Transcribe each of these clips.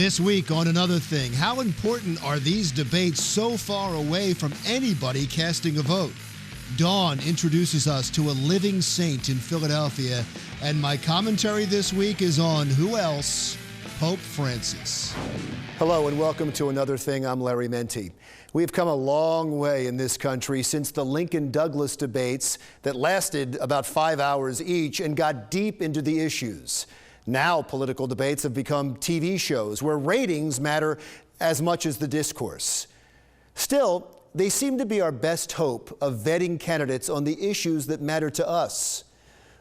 This week on Another Thing, how important are these debates so far away from anybody casting a vote? Dawn introduces us to a living saint in Philadelphia, and my commentary this week is on who else? Pope Francis. Hello and welcome to Another Thing. I'm Larry Menti. We've come a long way in this country since the Lincoln-Douglas debates that lasted about 5 hours each and got deep into the issues. Now political debates have become TV shows where ratings matter as much as the discourse. Still, they seem to be our best hope of vetting candidates on the issues that matter to us.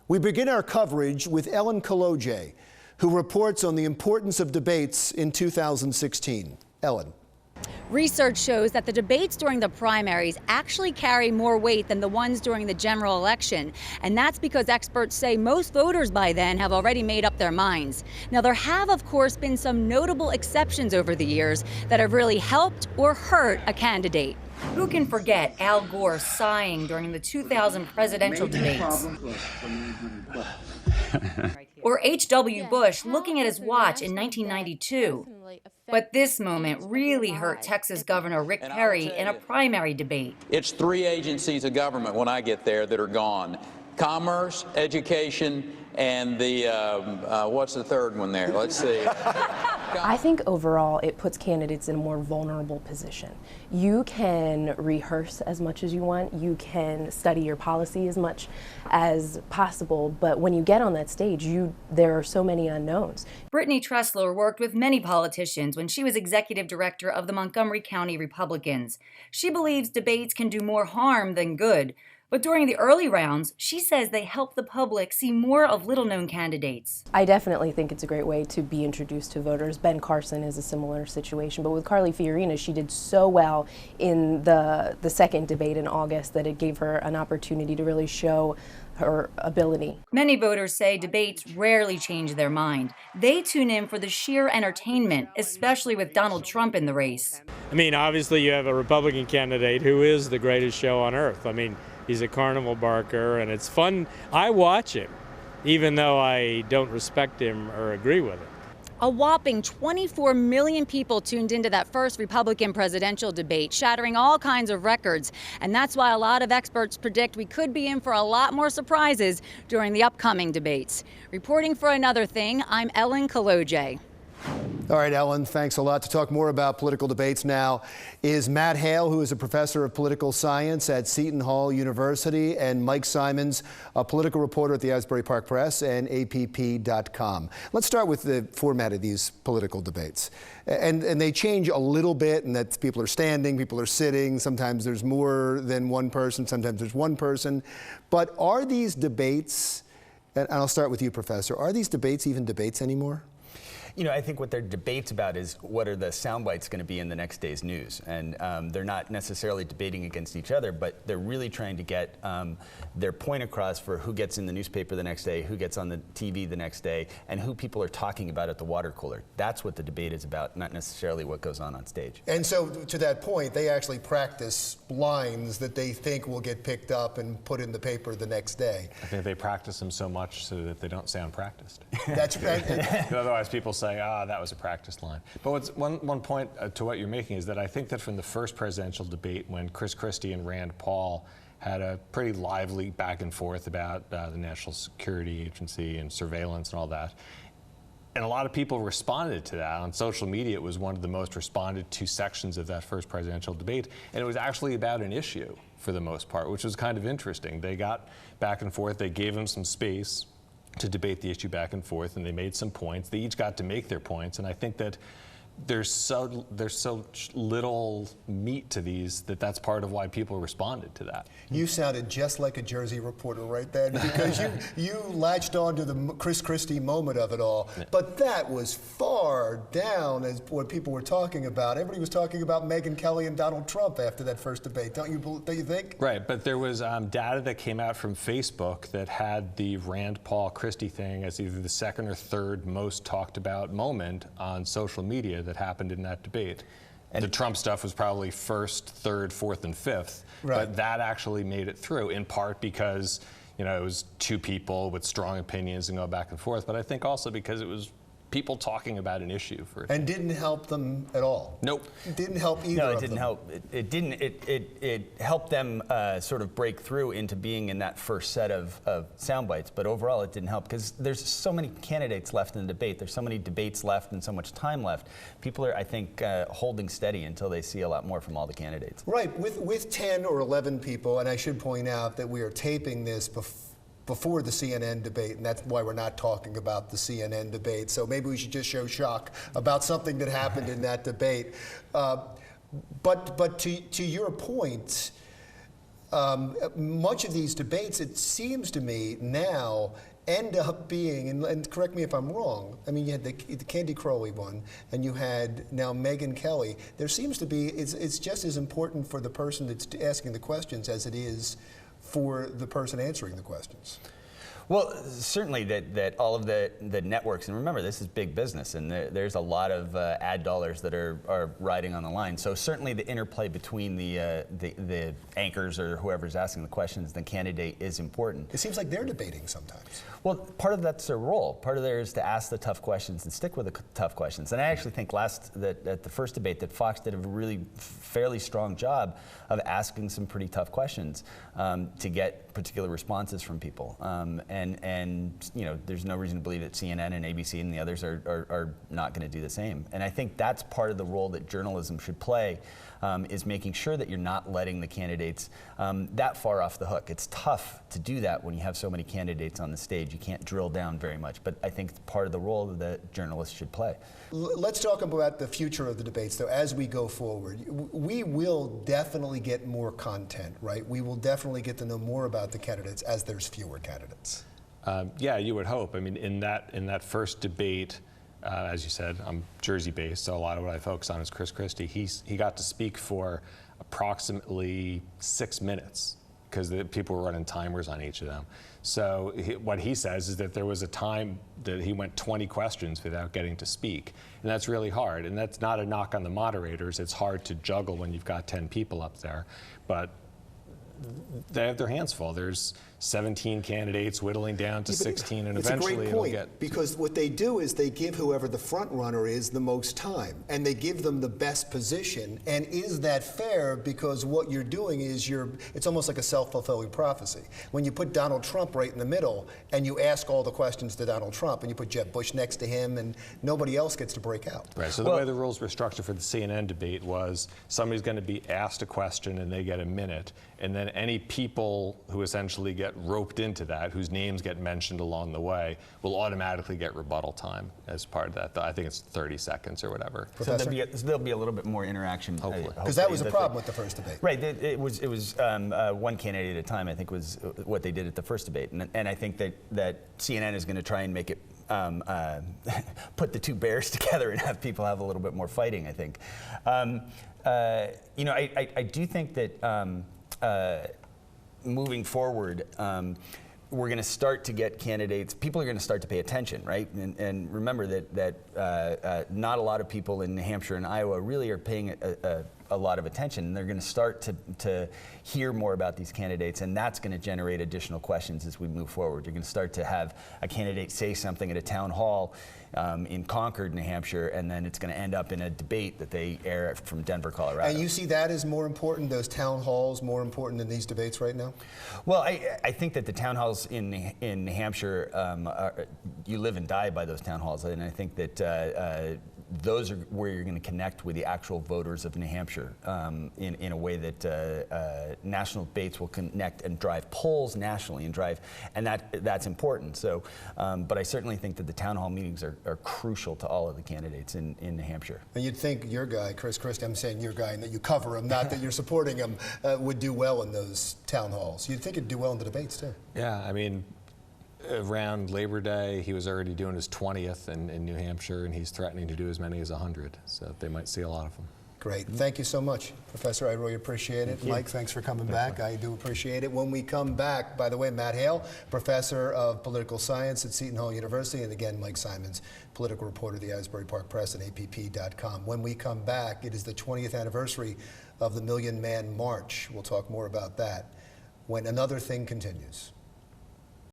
We begin our coverage with Kolodziej, who reports on the importance of debates in 2016. Ellen. Research shows that the debates during the primaries actually carry more weight than the ones during the general election. And that's because experts say most voters by then have already made up their minds. Now, there have, of course, been some notable exceptions over the years that have really helped or hurt a candidate. Who can forget Al Gore sighing during the 2000 presidential debates? Or H.W. Bush looking at his watch in 1992. But this moment really hurt Texas Governor Rick Perry in a primary debate. It's three agencies of government when I get there that are gone. Commerce, education, and the, what's the third one there? Let's see. I think overall it puts candidates in a more vulnerable position. You can rehearse as much as you want, you can study your policy as much as possible, but when you get on that stage, there are so many unknowns. Brittany Tressler worked with many politicians when she was executive director of the Montgomery County Republicans. She believes debates can do more harm than good. But during the early rounds, she says they help the public see more of little-known candidates. I definitely think it's a great way to be introduced to voters. Ben Carson is a similar situation, but with Carly Fiorina, she did so well in the second debate in August that it gave her an opportunity to really show her ability. Many voters say debates rarely change their mind. They tune in for the sheer entertainment, especially with Donald Trump in the race. I mean, obviously you have a Republican candidate who is the greatest show on earth. I mean, he's a carnival barker, and it's fun. I watch him, even though I don't respect him or agree with him. A whopping 24 million people tuned into that first Republican presidential debate, shattering all kinds of records. And that's why a lot of experts predict we could be in for a lot more surprises during the upcoming debates. Reporting for Another Thing, I'm Kolodziej. All right, Ellen, thanks a lot. To talk more about political debates now is Matt Hale, who is a professor of political science at Seton Hall University, and Mike Symons, a political reporter at the Asbury Park Press and APP.com. Let's start with the format of these political debates. And they change a little bit in that people are standing, people are sitting. Sometimes there's more than one person, sometimes there's one person. But are these debates, and I'll start with you, Professor, are these debates even debates anymore? You know, I think what their debate's about is what are the sound bites going to be in the next day's news. And they're not necessarily debating against each other, but they're really trying to get their point across for who gets in the newspaper the next day, who gets on the TV the next day, and who people are talking about at the water cooler. That's what the debate is about, not necessarily what goes on stage. And so to that point, they actually practice lines that they think will get picked up and put in the paper the next day. I think they practice them so much so that they don't sound practiced. That's right. Otherwise people say, that was a practice line. But one point to what you're making is that I think that from the first presidential debate, when Chris Christie and Rand Paul had a pretty lively back and forth about the National Security Agency and surveillance and all that, and a lot of people responded to that. On social media, it was one of the most responded to sections of that first presidential debate, and it was actually about an issue for the most part, which was kind of interesting. They got back and forth, they gave him some space to debate the issue back and forth, and they made some points. They each got to make their points, and I think that there's so little meat to these that's part of why people responded to that. You sounded just like a Jersey reporter right then, because you latched on to the Chris Christie moment of it all. Yeah. But that was far down as what people were talking about. Everybody was talking about Megyn Kelly and Donald Trump after that first debate. Don't you think? Right, but there was data that came out from Facebook that had the Rand Paul Christie thing as either the second or third most talked about moment on social media that happened in that debate. And the Trump stuff was probably first, third, fourth, and fifth. Right. But that actually made it through, in part because, it was two people with strong opinions and go back and forth. But I think also because it was people talking about an issue for and didn't help them at all. Nope. It didn't help either. No, it of didn't them. help. It helped them sort of break through into being in that first set of sound bites, but overall it didn't help because there's so many candidates left in the debate. There's so many debates left and so much time left. People are, I think, holding steady until they see a lot more from all the candidates. Right, with 10 or 11 people, and I should point out that we are taping this before the CNN debate, and that's why we're not talking about the CNN debate. So maybe we should just show shock about something that happened in that debate. But to your point, much of these debates, it seems to me now, end up being, and correct me if I'm wrong, I mean, you had the Candy Crowley one, and you had now Megyn Kelly. There seems to be, it's just as important for the person that's asking the questions as it is for the person answering the questions. Well, certainly that all of the networks, and remember, this is big business, and there's a lot of ad dollars that are riding on the line. So certainly the interplay between the anchors or whoever's asking the questions, the candidate, is important. It seems like they're debating sometimes. Well, part of that's their role. Part of theirs is to ask the tough questions and stick with the tough questions. And I actually think at the first debate that Fox did a really fairly strong job of asking some pretty tough questions to get particular responses from people. And you know, there's no reason to believe that CNN and ABC and the others are not going to do the same. And I think that's part of the role that journalism should play, is making sure that you're not letting the candidates that far off the hook. It's tough to do that when you have so many candidates on the stage. You can't drill down very much, but I think it's part of the role that journalists should play. Let's talk about the future of the debates, though, as we go forward. We will definitely get more content, right? We will definitely get to know more about the candidates as there's fewer candidates. Yeah, you would hope. I mean, in that first debate, as you said, I'm Jersey-based, so a lot of what I focus on is Chris Christie. He got to speak for approximately 6 minutes because the people were running timers on each of them. So what he says is that there was a time that he went 20 questions without getting to speak, and that's really hard. And that's not a knock on the moderators. It's hard to juggle when you've got 10 people up there, but they have their hands full. There's 17 candidates whittling down to 16, and eventually it'll get. It's a great point, because what they do is they give whoever the front runner is the most time, and they give them the best position. And is that fair? Because what you're doing is it's almost like a self-fulfilling prophecy. When you put Donald Trump right in the middle, and you ask all the questions to Donald Trump, and you put Jeb Bush next to him, and nobody else gets to break out. Right, so the way the rules were structured for the CNN debate was somebody's going to be asked a question and they get a minute, and then any people who essentially get roped into that, whose names get mentioned along the way, will automatically get rebuttal time as part of that. I think it's 30 seconds or whatever. So there'll be a little bit more interaction. Hopefully. Because that was a problem with the first debate. Right, it was one candidate at a time, I think, was what they did at the first debate. And I think that CNN is going to try and make it put the two bears together and have people have a little bit more fighting, I think. You know, I do think that moving forward, we're going to start to get candidates. People are going to start to pay attention, right? And remember that not a lot of people in New Hampshire and Iowa really are paying a lot of attention. And they're going to start to hear more about these candidates, and that's going to generate additional questions as we move forward. You're going to start to have a candidate say something at a town hall in Concord, New Hampshire, and then it's going to end up in a debate that they air from Denver, Colorado. And you see that as more important, those town halls, more important than these debates right now? Well, I think that the town halls in New Hampshire, you live and die by those town halls, and I think that those are where you're going to connect with the actual voters of New Hampshire in a way that national debates will connect and drive polls nationally and that's important. So, but I certainly think that the town hall meetings are crucial to all of the candidates in New Hampshire. And you'd think your guy, Chris Christie, I'm saying your guy and that you cover him, not that you're supporting him, would do well in those town halls. You'd think he'd do well in the debates too. Yeah, I mean, around Labor Day, he was already doing his 20th in New Hampshire, and he's threatening to do as many as 100. So they might see a lot of them. Great. Thank you so much, Professor. I really appreciate it. Mike, thanks for coming back. I do appreciate it. When we come back, by the way, Matt Hale, Professor of Political Science at Seton Hall University, and again, Mike Symons, political reporter of the Asbury Park Press and APP.com. When we come back, it is the 20th anniversary of the Million Man March. We'll talk more about that when Another Thing continues.